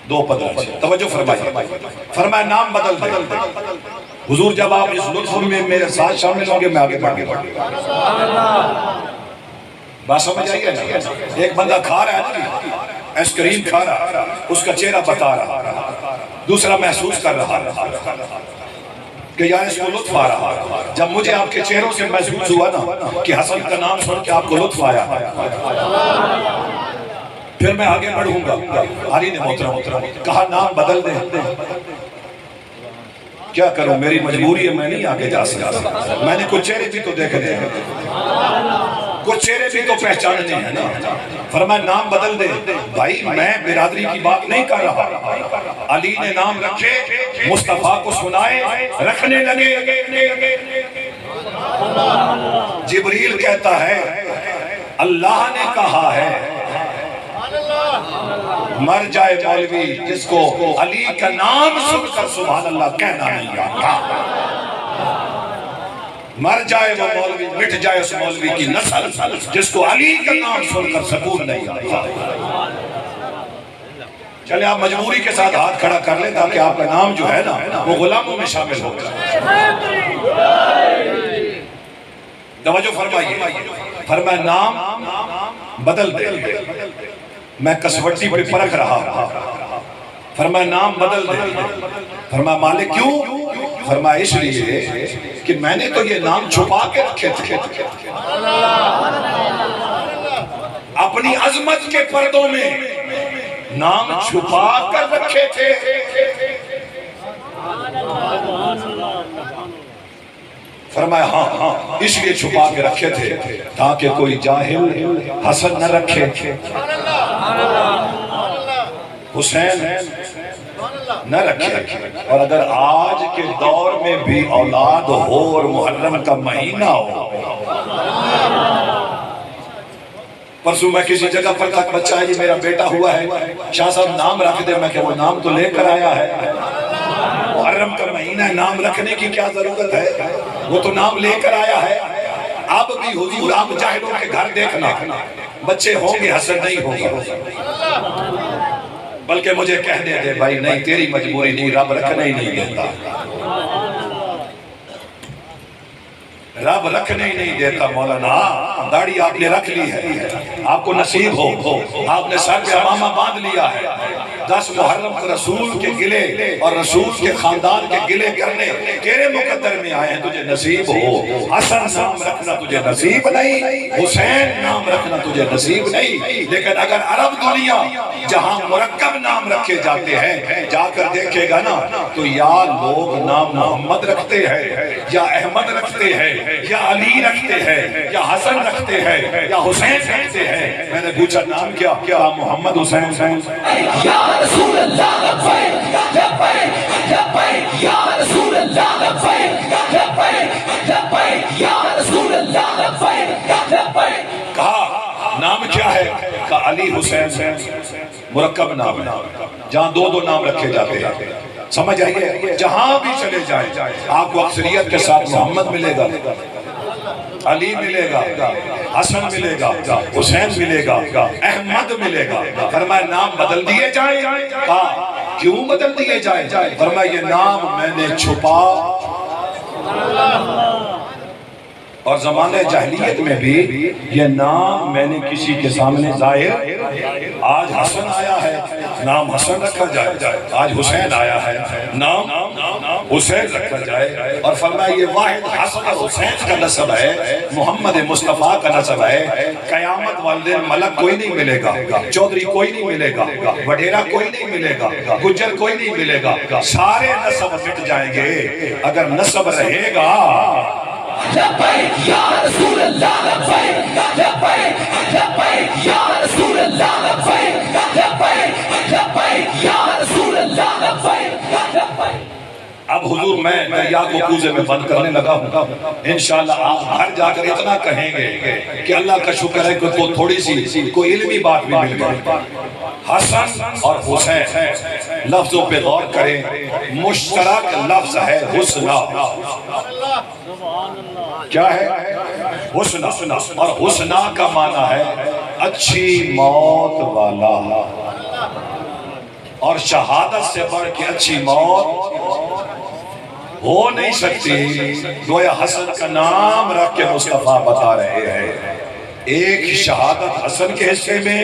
2:15 توجہ فرمائیے۔ فرمایا نام بدل دے۔ حضور جب آپ اس لطف میں میرے ساتھ شامل ہوں گے میں آگے بڑھ گا۔ بات سمجھ آئی ہے نا؟ ایک بندہ کھا رہا ہے نا، ایس کریم کھا رہا، اس کا چہرہ بتا رہا، دوسرا محسوس کر رہا کہ یار اس کو لطف آ رہا۔ جب مجھے آپ کے چہروں سے محسوس ہوا نا کہ حسن کا نام سن کے آپ کو لطف آیا، پھر میں آگے بڑھوں گا۔ علی نے محترم کہا نام بدل دے۔ کیا کروں، میری مجبوری ہے، میں نہیں آگے جا سکتا۔ میں نے کچھ چہرے بھی تو دیکھنے ہیں، کچھ چہرے بھی تو پہچاننے ہیں نا۔ فرمایا نام بدل دے۔ بھائی میں برادری کی بات نہیں کر رہا، علی نے نام رکھے، مصطفیٰ کو سنائے، رکھنے لگے۔ جبریل کہتا ہے اللہ نے کہا ہے مر جائے مولوی جس کو علی کا نام سن کر سبحان اللہ کہنا نہیں آتا، مر جائے وہ مولوی، مٹ جائے اس مولوی کی نسل جس کو علی کا نام سن کر سکون نہیں آتا۔ چلے آپ مجبوری کے ساتھ ہاتھ کھڑا کر لیں تاکہ آپ کا نام جو ہے نا وہ غلاموں میں شامل ہو جائے۔ توجہ فرمائیے۔ فرمایا نام بدل دے۔ میں کسوٹی پہ پرکھ رہا، فرمایا نام بدل دے۔ فرمایا مالک کیوں؟ فرمایا اس لیے کہ کہ میں نے تو یہ نام چھپا کے رکھے تھے، اپنی عظمت کے پردوں میں نام چھپا کر رکھے تھے۔ فرمایا ہاں اس لیے چھپا کے رکھے تھے تاکہ کوئی جاہل حسد نہ رکھے، حسین نہ رکھے۔ اور اگر آج کے دور میں بھی اولاد ہو اور محرم کا مہینہ ہو، پرسوں میں کسی جگہ پر تک بچہ ہے جی میرا بیٹا ہوا ہے، شاہ صاحب نام رکھ دے، میں کہ وہ نام تو لے کر آیا ہے، محرم کا مہینہ ہے، نام رکھنے کی کیا ضرورت ہے، وہ تو نام لے کر آیا ہے۔ اب بھی حضور آپ جاہلوں کے گھر دیکھنا، بچے ہوں گے حسد نہیں ہوگا، بلکہ مجھے کہنے دے بھائی نہیں تیری مجبوری نہیں، رب رکھنے ہی نہیں دیتا، رب رکھنے ہی نہیں دیتا۔ مولانا داڑھی آپ نے رکھ لی ہے، آپ کو نصیب ہو، آپ نے سر پہ امامہ باندھ لیا ہے، 10 محرم کو رسول کے گلے اور رسول کے خاندان کے گلے کرنے تیرے مقدر میں آئے ہیں، تجھے نصیب ہو۔ حسن نام رکھنا تجھے نصیب نہیں، حسین نام رکھنا تجھے نصیب نہیں، لیکن اگر عرب دنیا جہاں مرکب نام رکھے جاتے ہیں جا کر دیکھے گا نا تو یا لوگ نام محمد رکھتے ہیں یا احمد رکھتے ہیں یا علی رکھتے ہیں یا حسن رکھتے ہیں یا حسین رکھتے ہیں۔ میں نے پوچھا نام کیا؟ محمد حسین۔ یا رسول اللہ لبیک لبیک لبیک یا رسول اللہ لبیک لبیک لبیک یا رسول اللہ لبیک لبیک۔ کہا نام کیا ہے؟ کہا علی حسین، مرکب نام ہے، جہاں دو نام رکھے جاتے ہیں۔ سمجھ آئیے، جہاں بھی چلے جائیں آپ کو اکثریت کے ساتھ محمد ملے گا، علی ملے گا، حسن ملے گا، حسین ملے گا، احمد ملے گا۔ فرمایا نام بدل دیے جائیں؟ کہا کیوں بدل دیے جائیں؟ فرمایا یہ نام میں نے چھپا، اور زمانے جاہلیت میں بھی یہ نام میں نے کسی کے سامنے ظاہر، آج حسن آیا ہے نام حسن رکھا جائے، آج حسین آیا ہے نام حسین رکھا جائے۔ اور فرمایا یہ واحد حسن اور حسین کا نسب ہے، محمد مصطفیٰ کا نسب ہے، قیامت والے دن ملک کوئی نہیں ملے گا، چودھری کوئی نہیں ملے گا، وڈیرا کوئی نہیں ملے گا، گجر کوئی نہیں ملے گا، سارے نسب مٹ جائیں گے۔ اگر نسب رہے گا لبیک یا رسول اللہ لبیک لبیک لبیک یا رسول اللہ لبیک لبیک لبیک یا رسول اللہ لبیک لبیک۔ اب حضور میں دریا کو کوزے میں بند کرنے لگا ہوں، انشاءاللہ آپ گھر جا کر اتنا کہیں گے کہ اللہ کا شکر ہے کہ تو تھوڑی سی کوئی علمی بات بھی مل گئی۔ حسن اور حسین لفظوں پہ غور کریں، مشترک لفظ ہے حسنہ۔ کیا ہے؟ حسنہ، اور حسنہ کا معنی ہے اچھی موت والا، اور شہادت سے بڑھ کے اچھی موت ہو نہیں سکتی۔ گویا حسن کا نام رکھ کے مصطفیٰ بتا رہے ہیں ایک شہادت حسن کے حصے میں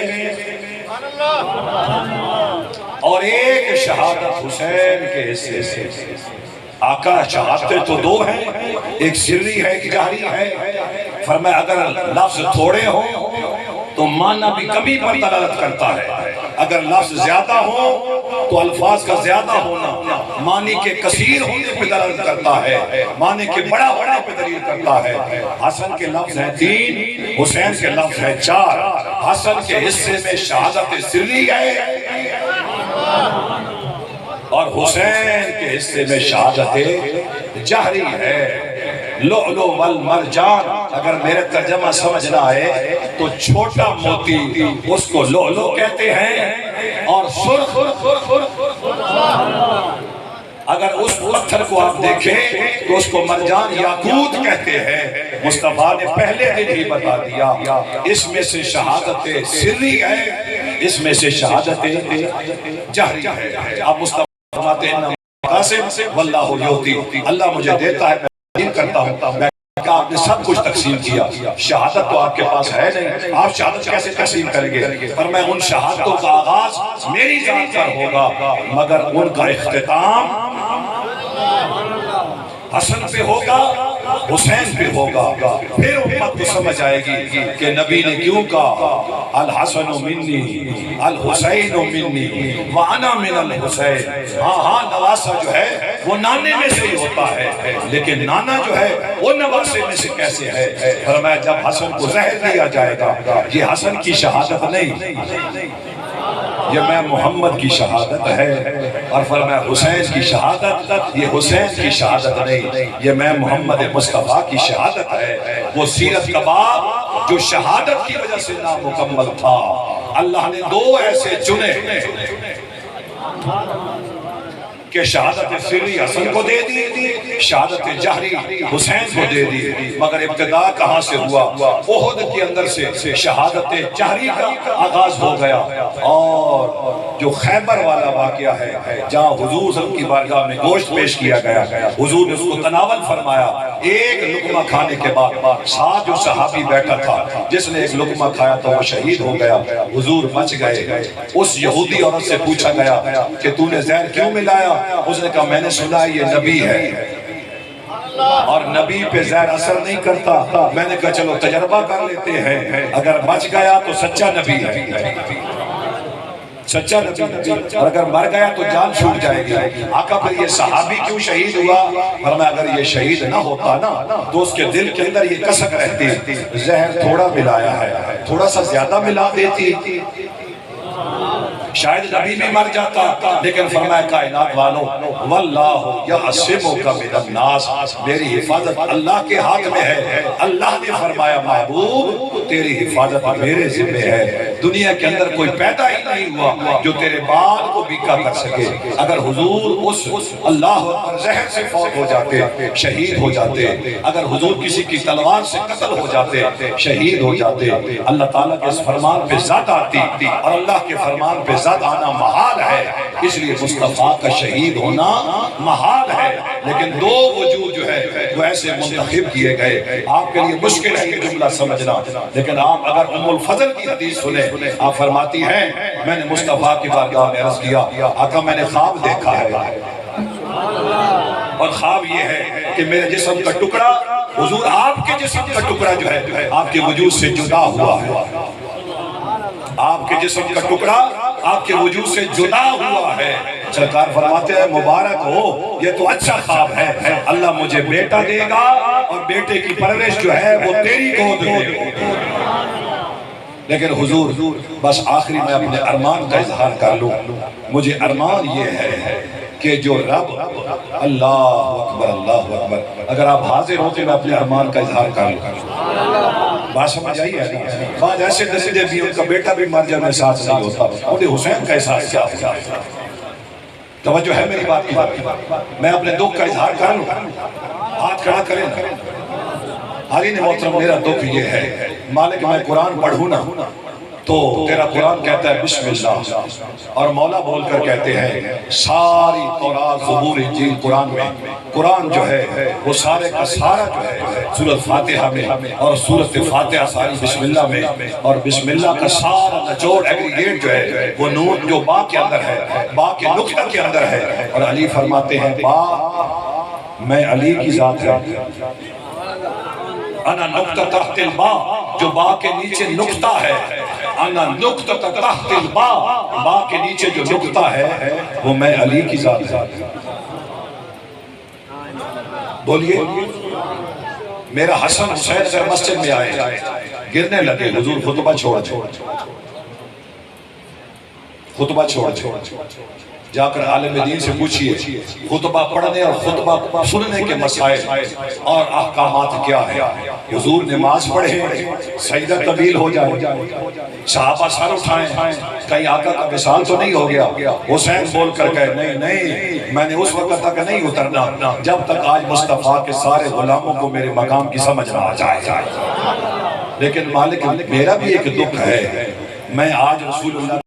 اور ایک شہادت حسین کے حصے سے۔ آقا شہادتیں تو دو ہیں، ایک سری ہے ایک جہری ہے۔ فرمایا اگر لفظ تھوڑے ہوں تو معنی بھی کمی پر دلالت کرتا ہے، اگر لفظ زیادہ ہو تو الفاظ کا زیادہ ہونا معنی کے کثیر ہونے پہ دلالت کرتا ہے، معنی کے بڑا ہونے پہ دلیل کرتا ہے۔ حسن کے لفظ ہیں 3، حسین کے لفظ ہیں 4۔ حسن کے حصے میں شہادت سری ہے اور حسین کے حصے میں شہادت جہری ہے۔ لؤلؤ والمرجان، اگر میرے ترجمہ سمجھ نہ آئے تو چھوٹا موتی اس کو لؤلؤ کہتے ہیں، اور سرخ اگر اس پتھر کو آپ دیکھیں تو اس کو مرجان یاقوت کہتے ہیں۔ مصطفیٰ نے پہلے دن ہی بتا دیا اس میں سے شہادت سری ہے، اس میں سے شہادت جہری ہے۔ آپ مصطفیٰ فرماتے ہیں قاسم واللہ یعطی، اللہ مجھے دیتا ہے میں کرتا ہوں۔ میں کہا آپ نے سب کچھ تقسیم کیا، شہادت تو آپ کے پاس ہے نہیں، آپ شہادت کیسے تقسیم کریں گے؟ اور میں ان شہادتوں کا آغاز میری ذات پر ہوگا، مگر ان کا اختتام حسن پہ ہوگا حسین پہ ہوگا، پھر امت کو سمجھ آئے گی کہ نبی نے کیوں کہا الحسن منی الحسین منی وانا من الحسین۔ ہاں نواسہ جو ہے وہ نانے میں سے ہی ہوتا ہے، لیکن نانا جو ہے وہ نواسے میں سے کیسے ہے؟ فرمایا جب حسن کو زہر دیا جائے گا، یہ حسن کی شہادت نہیں، یہ میں محمد کی شہادت ہے، اور فرمایا حسین کی شہادت یہ حسین کی شہادت نہیں، یہ میں محمد مصطفیٰ کی شہادت ہے۔ وہ سیرت کا باب جو شہادت کی وجہ سے نامکمل تھا، اللہ نے دو ایسے چنے کہ شہادت سری حسن کو دے دی، شہادت جہری حسین کو دے دی، مگر ابتدا کہاں سے ہوا؟ احد کے اندر سے شہادت جہری کا آغاز ہو گیا، اور جو خیبر والا واقعہ ہے جہاں حضور صلی اللہ علیہ وسلم کی بارگاہ میں گوشت پیش کیا گیا، حضور نے اس کو تناول فرمایا، ایک لقمہ کھانے کے بعد ساتھ جو صحابی بیٹھا تھا جس نے ایک لقمہ کھایا تھا وہ شہید ہو گیا، حضور بچ گئے۔ اس یہودی عورت سے پوچھا گیا کہ تو نے زہر کیوں ملایا؟ اس نے کہا میں نے سنا یہ نبی ہے اور نبی پہ زہر اثر نہیں کرتا، میں نے کہا چلو تجربہ کر لیتے ہیں، اگر بچ گیا تو سچا نبی ہے، سچا نبی، اور اگر مر گیا تو جان چھوٹ جائے گی۔ آقا پھر یہ صحابی کیوں شہید ہوا؟ فرمایا اگر یہ شہید نہ ہوتا نا تو اس کے دل کے اندر یہ کسک رہتی، زہر تھوڑا ملایا ہے، تھوڑا سا زیادہ ملا دیتی، شاید نبی بھی مر جاتا، لیکن فرمایا کائنات والو واللہ یعصمک من الناس، میری حفاظت اللہ کے ہاتھ میں ہے۔ اللہ نے فرمایا محبوب تیری حفاظت میرے ذمہ ہے، دنیا کے اندر کوئی پیدا ہی نہیں ہوا جو تیرے بال کو بیکا کر سکے۔ اگر حضور اس اللہ پر زہر سے فوت ہو جاتے شہید ہو جاتے، اگر حضور کسی کی تلوار سے قتل ہو جاتے شہید ہو جاتے، اللہ تعالیٰ کے اس فرمان پہ ذات آتی، اور اللہ کے فرمان پہ ذات آنا محال ہے، اس لیے مصطفیٰ کا شہید ہونا محال ہے۔ لیکن دو وجود جو ہے وہ ایسے منتخب کیے گئے، آپ کے لیے مشکل ہے یہ جملہ سمجھنا، لیکن آپ اگر ام الفضل کی حدیث سنیں، آپ فرماتی ہیں میں نے مصطفیٰ کی بارگاہ میں عرض کیا آقا میں نے خواب دیکھا ہے، اور خواب یہ ہے کہ میرے جسم کا ٹکڑا حضور آپ کے جسم کا ٹکڑا جو ہے آپ کے وجود سے جدا ہوا ہے، آپ کے جسم کا ٹکڑا آپ کے وجود سے جدا ہوا ہے۔ سرکار فرماتے ہیں مبارک ہو، یہ تو اچھا خواب ہے، اللہ مجھے بیٹا دے گا اور بیٹے کی پرورش جو ہے وہ تیری گود میں ہوگی۔ لیکن حضور بس آخری میں اپنے ارمان کا اظہار کر لوں، مجھے ارمان یہ ہے کہ جو رب اللہ اکبر، اگر آپ حاضر ہوتے میں اپنے ارمان کا اظہار کر لوں، بات سمجھ آئی ہے؟ بعض ایسے نصیحتیں بھی ان کا بیٹا بھی مر جائے میں ساتھ نہیں ہوتا، انہیں حسین کا احساس کیا ہوتا ہے؟ توجہ ہے میری بات کی؟ میں اپنے دکھ کا اظہار کر لوں، ہاتھ کھڑا کریں نا۔ حالین محترم میرا دکھ یہ ہے مالک میں قرآن پڑھوں نا تو تیرا قرآن کہتا ہے بسم اللہ، اور مولا بول کر کہتے ہیں ساری تورات زبور انجیل قرآن میں، قرآن جو ہے وہ سارے کا سارا جو ہے سورۃ فاتحہ میں، اور سورۃ فاتحہ ساری بسم اللہ میں، اور بسم اللہ کا سارا نچوڑ ایگریگیٹ جو ہے وہ نون جو با کے اندر ہے، با کے نقطہ کے اندر ہے، اور علی فرماتے ہیں با میں علی کی ذات ہے، انا نقطہ تحت البا، جو با کے نیچے نقطہ ہے، انا نقطہ تحت البا، با کے نیچے جو نقطہ ہے وہ میں علی کی ذات ہے۔ بولیے میرا حسن حسین سے مسجد میں آئے، گرنے لگے، حضور خطبہ چھوڑ جا کر عالم دین سے پوچھئے خطبہ پڑھنے اور خطبہ سننے کے مسائل اور احکامات کیا ہے؟ حضور نماز پڑھے سجدہ طویل ہو جائے، صحابہ سر اٹھائیں، کہیں آقا کا وصال تو نہیں ہو گیا؟ حسین بول کر کہے نہیں میں نے اس وقت تک نہیں اترنا جب تک آج مصطفیٰ کے سارے غلاموں کو میرے مقام کی سمجھ نہ آ جائے۔ لیکن مالک میرا بھی ایک دکھ ہے، میں آج رسول اللہ